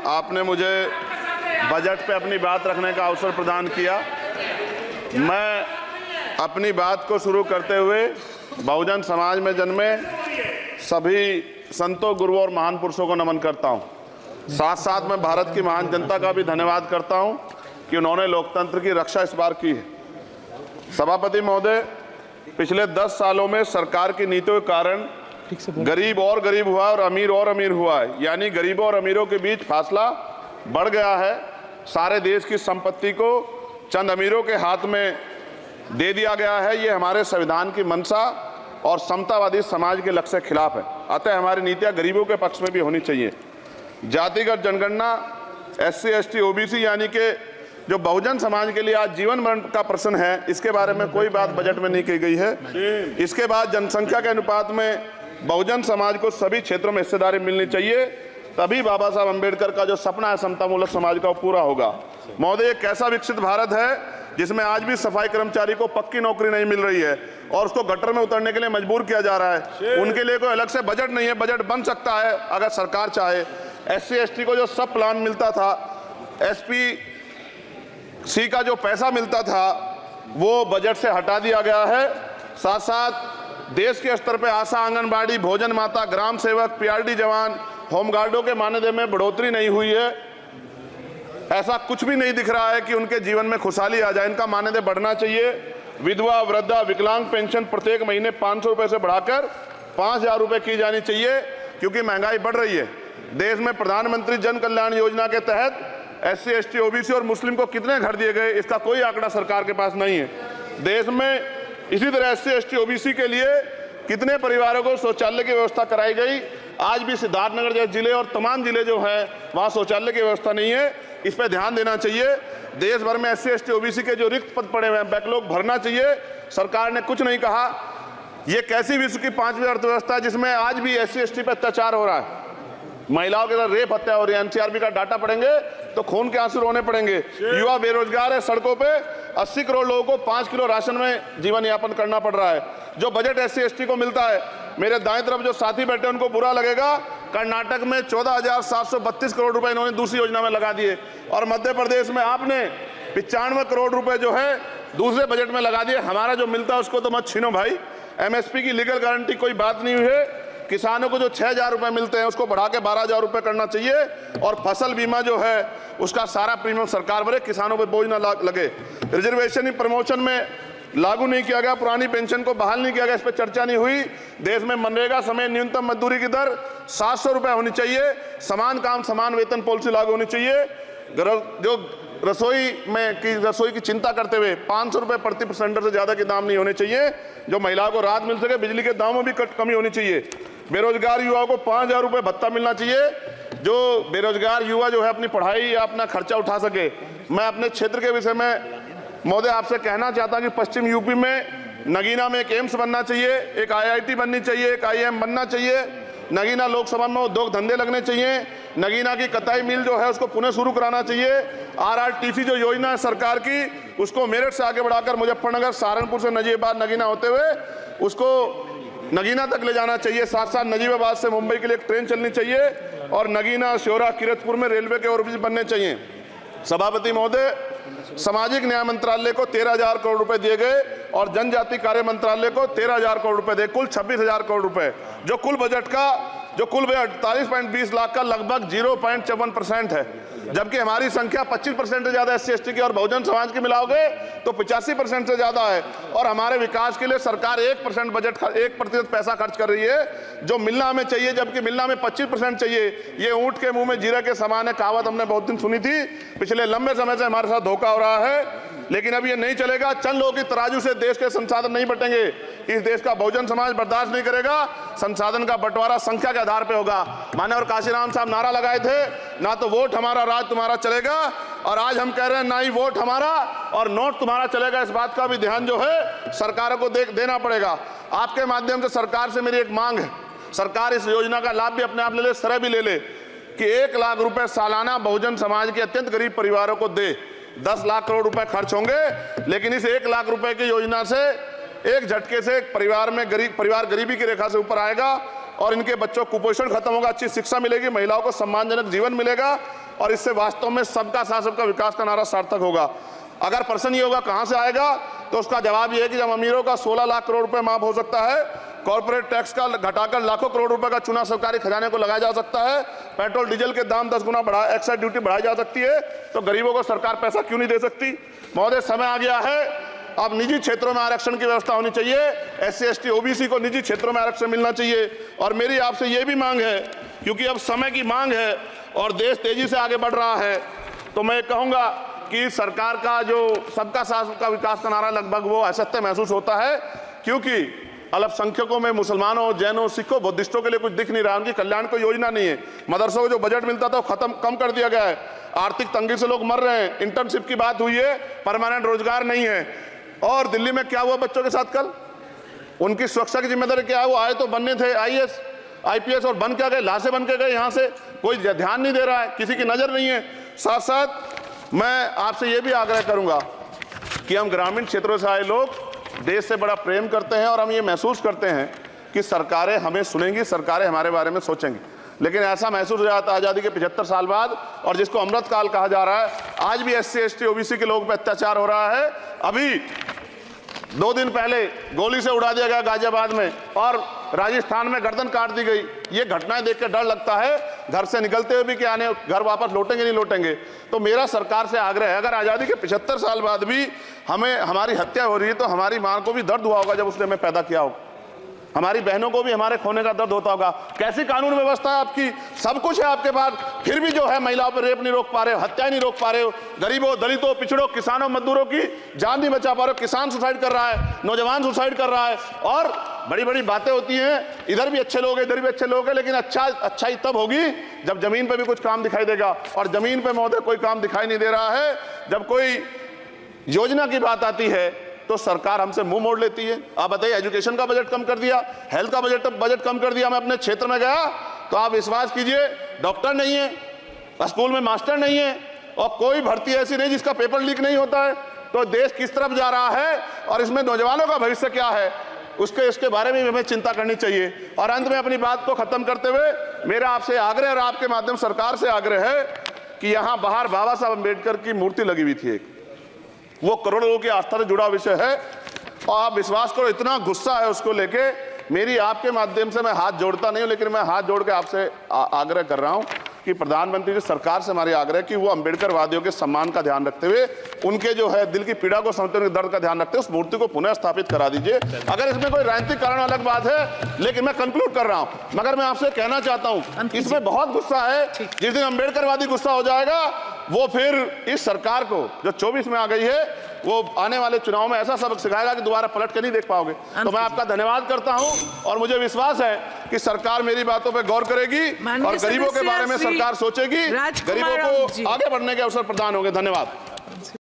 आपने मुझे बजट पे अपनी बात रखने का अवसर प्रदान किया। मैं अपनी बात को शुरू करते हुए बहुजन समाज में जन्मे सभी संतों, गुरुओं और महान पुरुषों को नमन करता हूं। साथ साथ मैं भारत की महान जनता का भी धन्यवाद करता हूं कि उन्होंने लोकतंत्र की रक्षा इस बार की है। सभापति महोदय, पिछले 10 सालों में सरकार की नीतियों के कारण गरीब और गरीब हुआ और अमीर हुआ है, यानी गरीबों और अमीरों के बीच फासला बढ़ गया है। सारे देश की संपत्ति को चंद अमीरों के हाथ में दे दिया गया है। ये हमारे संविधान की मंशा और समतावादी समाज के लक्ष्य के खिलाफ है। अतः हमारी नीतियां गरीबों के पक्ष में भी होनी चाहिए। जातिगत जनगणना, SC, ST, OBC यानी कि जो बहुजन समाज के लिए आज जीवन मरण का प्रश्न है, इसके बारे में कोई बात बजट में नहीं की गई है। इसके बाद जनसंख्या के अनुपात में बहुजन समाज को सभी क्षेत्रों में हिस्सेदारी मिलनी चाहिए, तभी बाबा साहब अम्बेडकर का जो सपना है समतामूलक समाज का, वो पूरा होगा। महोदय, एक ऐसा विकसित भारत है जिसमें आज भी सफाई कर्मचारी को पक्की नौकरी नहीं मिल रही है और उसको गटर में उतरने के लिए मजबूर किया जा रहा है। उनके लिए कोई अलग से बजट नहीं है। बजट बन सकता है अगर सरकार चाहे। SC, ST को जो सब प्लान मिलता था, SPC का जो पैसा मिलता था, वो बजट से हटा दिया गया है। साथ साथ देश के स्तर पर आशा, आंगनबाड़ी, भोजन माता, ग्राम सेवक, PRD जवान, होमगार्डों के मानदेय में बढ़ोतरी नहीं हुई है। ऐसा कुछ भी नहीं दिख रहा है कि उनके जीवन में खुशहाली आ जाए। इनका मानदेय बढ़ना चाहिए। विधवा, वृद्धा, विकलांग पेंशन प्रत्येक महीने 500 रुपये से बढ़ाकर 5000 रुपये की जानी चाहिए, क्योंकि महंगाई बढ़ रही है। देश में प्रधानमंत्री जन कल्याण योजना के तहत SC, ST, OBC और मुस्लिम को कितने घर दिए गए, इसका कोई आंकड़ा सरकार के पास नहीं है। देश में इसी तरह SC, ST, OBC के लिए कितने परिवारों को शौचालय की व्यवस्था कराई गई। आज भी सिद्धार्थनगर जैसे जिले और तमाम जिले जो है वहाँ शौचालय की व्यवस्था नहीं है। इस पर ध्यान देना चाहिए। देश भर में SC, ST, OBC के जो रिक्त पद पड़े हुए हैं, बैकलॉग भरना चाहिए। सरकार ने कुछ नहीं कहा। ये कैसी विश्व की 5वीं अर्थव्यवस्था है जिसमें आज भी SC, ST पर अत्याचार हो रहा है, महिलाओं के साथ रेप हत्या हो रही है। NCRB का डाटा पढ़ेंगे तो खून के आंसू रोने पड़ेंगे। युवा बेरोजगार है, सड़कों पे 80 करोड़ लोगों को 5 किलो राशन में जीवन यापन करना पड़ रहा है। जो बजट SC, ST को मिलता है, मेरे दाएं तरफ जो साथी बैठे उनको बुरा लगेगा, कर्नाटक में 14,732 करोड़ रुपए इन्होंने दूसरी योजना में लगा दिए और मध्य प्रदेश में आपने 95 करोड़ रुपए जो है दूसरे बजट में लगा दिए। हमारा जो मिलता है उसको तो मत छीनो भाई। MSP की लीगल गारंटी कोई बात नहीं हुई है। किसानों को जो 6000 रुपए मिलते हैं उसको बढ़ा के 12000 रुपए करना चाहिए और फसल बीमा जो है उसका सारा प्रीमियम सरकार भरे, किसानों पर बोझ ना लगे। रिजर्वेशन प्रमोशन में लागू नहीं किया गया, पुरानी पेंशन को बहाल नहीं किया गया, इस पर चर्चा नहीं हुई। देश में मनरेगा समय न्यूनतम मजदूरी की दर 700 रुपए होनी चाहिए। समान काम समान वेतन पॉलिसी लागू होनी चाहिए। जो रसोई की चिंता करते हुए 500 रुपए प्रति सिलेंडर से ज्यादा के दाम नहीं होने चाहिए, जो महिलाओं को राहत मिल सके। बिजली के दामों में भी कमी होनी चाहिए। बेरोजगार युवाओं को 5000 रुपए भत्ता मिलना चाहिए, जो बेरोजगार युवा जो है अपनी पढ़ाई या अपना खर्चा उठा सके। मैं अपने क्षेत्र के विषय में महोदय आपसे कहना चाहता हूं कि पश्चिम यूपी में नगीना में एक एम्स बनना चाहिए, एक IIT बननी चाहिए, एक IIM बनना चाहिए। नगीना लोकसभा में उद्योग धंधे लगने चाहिए। नगीना की कताई मिल जो है उसको पुनः शुरू कराना चाहिए। RRTC जो योजना है सरकार की, उसको मेरठ से आगे बढ़ाकर मुजफ्फरनगर, सहारनपुर से नजीबाबाद, नगीना होते हुए उसको नगीना तक ले जाना चाहिए। साथ साथ नजीबाबाद से मुंबई के लिए एक ट्रेन चलनी चाहिए और नगीना, श्योरा, किरतपुर में रेलवे के ओवरब्रिज बनने चाहिए। सभापति महोदय, सामाजिक न्याय मंत्रालय को 13,000 करोड़ रुपए दिए गए और जनजाति कार्य मंत्रालय को 13,000 करोड़ रुपए दिए, कुल 26,000 करोड़ रुपए, जो कुल बजट 48.20 लाख का लगभग 0.54% है। जबकि हमारी संख्या 25% से ज्यादा SC, ST की और बहुजन समाज की मिलाओगे तो 85% से ज्यादा है। और हमारे विकास के लिए सरकार 1% बजट 1% पैसा खर्च कर रही है, जो मिलना हमें चाहिए, जबकि मिलना में 25% चाहिए। ये ऊंट के मुंह में जीरा के समान है, कहावत हमने बहुत दिन सुनी थी। पिछले लंबे समय से हमारे साथ धोखा हो रहा है, लेकिन अब ये नहीं चलेगा। चंद लोगों की तराजू से देश के संसाधन नहीं बटेंगे। इस देश का बहुजन समाज बर्दाश्त नहीं करेगा। संसाधन का बंटवारा संख्या के आधार पर होगा। माननीय काशीराम साहब नारा लगाए थे, ना तो वोट हमारा राज तुम्हारा चलेगा, और आज हम कह रहे हैं ना ही वोट हमारा और नोट तुम्हारा चलेगा। इस बात का भी ध्यान जो है सरकारों को देना पड़ेगा। आपके माध्यम से सरकार से मेरी एक मांग है, सरकार इस योजना का लाभ भी अपने आप ले ले, सरह भी ले ले कि 1 लाख रुपए सालाना बहुजन समाज के अत्यंत गरीब परिवारों को दे। 10 लाख करोड़ रुपए खर्च होंगे, लेकिन इस 1 लाख रुपए की योजना से एक झटके से एक परिवार गरीबी की रेखा से ऊपर आएगा और इनके बच्चों को कुपोषण खत्म होगा, अच्छी शिक्षा मिलेगी, महिलाओं को सम्मानजनक जीवन मिलेगा। और इससे वास्तव में सबका साथ सबका विकास का नारा सार्थक होगा। अगर प्रश्न ये होगा कहां से आएगा, तो उसका जवाब ये है कि जब अमीरों का 16 लाख करोड़ रुपए माफ हो सकता है, कॉर्पोरेट टैक्स का घटाकर लाखों करोड़ रुपए का चुना सरकारी खजाने को लगाया जा सकता है, पेट्रोल डीजल के दाम 10 गुना बढ़ा, एक्साइज ड्यूटी बढ़ाई जा सकती है, तो गरीबों को सरकार पैसा क्यों नहीं दे सकती। महोदय, समय आ गया है, अब निजी क्षेत्रों में आरक्षण की व्यवस्था होनी चाहिए। SC ST OBC को निजी क्षेत्रों में आरक्षण मिलना चाहिए। और मेरी आपसे ये भी मांग है, क्योंकि अब समय की मांग है और देश तेजी से आगे बढ़ रहा है, तो मैं कहूंगा कि सरकार का जो सबका साथ सबका विकास का नारा लगभग वो असत्य महसूस होता है, क्योंकि अल्पसंख्यकों में मुसलमानों, जैनों, सिखों, बुद्धिस्टों के लिए कुछ दिख नहीं रहा, उनकी कल्याण को योजना नहीं है। मदरसों को जो बजट मिलता था वो कम कर दिया गया है। आर्थिक तंगी से लोग मर रहे हैं। इंटर्नशिप की बात हुई है, परमानेंट रोजगार नहीं है। और दिल्ली में क्या हुआ बच्चों के साथ कल, उनकी सुरक्षा की जिम्मेदारी क्या है? वो आए तो बनने थे IAS IPS और बन क्या गए, लाशें बन के गए। यहाँ से कोई ध्यान नहीं दे रहा है, किसी की नजर नहीं है। साथ साथ मैं आपसे ये भी आग्रह करूंगा कि हम ग्रामीण क्षेत्रों से आए लोग देश से बड़ा प्रेम करते हैं और हम ये महसूस करते हैं कि सरकारें हमें सुनेंगी, सरकारें हमारे बारे में सोचेंगी। लेकिन ऐसा महसूस हो जाता है आज़ादी के 75 साल बाद, और जिसको अमृत काल कहा जा रहा है, आज भी SC ST OBC के लोगों पर अत्याचार हो रहा है। अभी 2 दिन पहले गोली से उड़ा दिया गया गाजियाबाद में, और राजस्थान में गर्दन काट दी गई। ये घटनाएं देख के डर लगता है, घर से निकलते हुए भी कि आने घर वापस लौटेंगे नहीं लौटेंगे। तो मेरा सरकार से आग्रह है, अगर आज़ादी के 75 साल बाद भी हमें हमारी हत्या हो रही है, तो हमारी मां को भी दर्द हुआ होगा जब उसने हमें पैदा किया हो, हमारी बहनों को भी हमारे खोने का दर्द होता होगा। कैसी कानून व्यवस्था है आपकी, सब कुछ है आपके पास, फिर भी जो है महिलाओं पर रेप नहीं रोक पा रहे हो, हत्या नहीं रोक पा रहे हो, गरीबों, दलितों, पिछड़ों, किसानों, मजदूरों की जान नहीं बचा पा रहे हो। किसान सुसाइड कर रहा है, नौजवान सुसाइड कर रहा है, और बड़ी बड़ी बातें होती हैं, इधर भी अच्छे लोग हैं, इधर भी अच्छे लोग हैं, लेकिन अच्छाई तब होगी जब जमीन पर भी कुछ काम दिखाई देगा। और जमीन पर महोदय कोई काम दिखाई नहीं दे रहा है। जब कोई योजना की बात आती है तो सरकार हमसे मुंह मोड़ लेती है। आप बताइए, एजुकेशन का बजट कम कर दिया, हेल्थ का बजट कम कर दिया। मैं अपने क्षेत्र में गया तो आप विश्वास कीजिए, डॉक्टर नहीं है, स्कूल में मास्टर नहीं है, और कोई भर्ती ऐसी नहीं जिसका पेपर लीक नहीं होता है। तो देश किस तरफ जा रहा है और इसमें नौजवानों का भविष्य क्या है, इसके बारे में हमें चिंता करनी चाहिए। और अंत में अपनी बात को खत्म करते हुए मेरा आपसे आग्रह और आपके माध्यम सरकार से आग्रह है कि यहाँ बाहर बाबा साहब अम्बेडकर की मूर्ति लगी हुई थी एक, वो करोड़ों लोगों की आस्था से जुड़ा विषय है, और आप विश्वास करो इतना गुस्सा है उसको लेके। मेरी आपके माध्यम से मैं हाथ जोड़ता नहीं हूं, लेकिन मैं हाथ जोड़ के आपसे आग्रह कर रहा हूं कि प्रधानमंत्री जी, सरकार से हमारी आग्रह कि वो अम्बेडकर वादियों के सम्मान का ध्यान रखते हुए, उनके जो है दिल की पीड़ा को समझते हुए, दर्द का ध्यान रखते हुए उस मूर्ति को पुनः स्थापित करा दीजिए। अगर इसमें कोई राजनीतिक कारण अलग बात है, लेकिन मैं कंक्लूड कर रहा हूं। मगर मैं आपसे कहना चाहता हूं, इसमें बहुत गुस्सा है। जिस दिन अम्बेडकरवादी गुस्सा हो जाएगा, वो फिर इस सरकार को जो 24 में आ गई है, वो आने वाले चुनाव में ऐसा सबक सिखाएगा कि दोबारा पलट के नहीं देख पाओगे। तो मैं आपका धन्यवाद करता हूं, और मुझे विश्वास है कि सरकार मेरी बातों पे गौर करेगी और गरीबों के बारे में सरकार सोचेगी, गरीबों को आगे बढ़ने के अवसर प्रदान होंगे। धन्यवाद।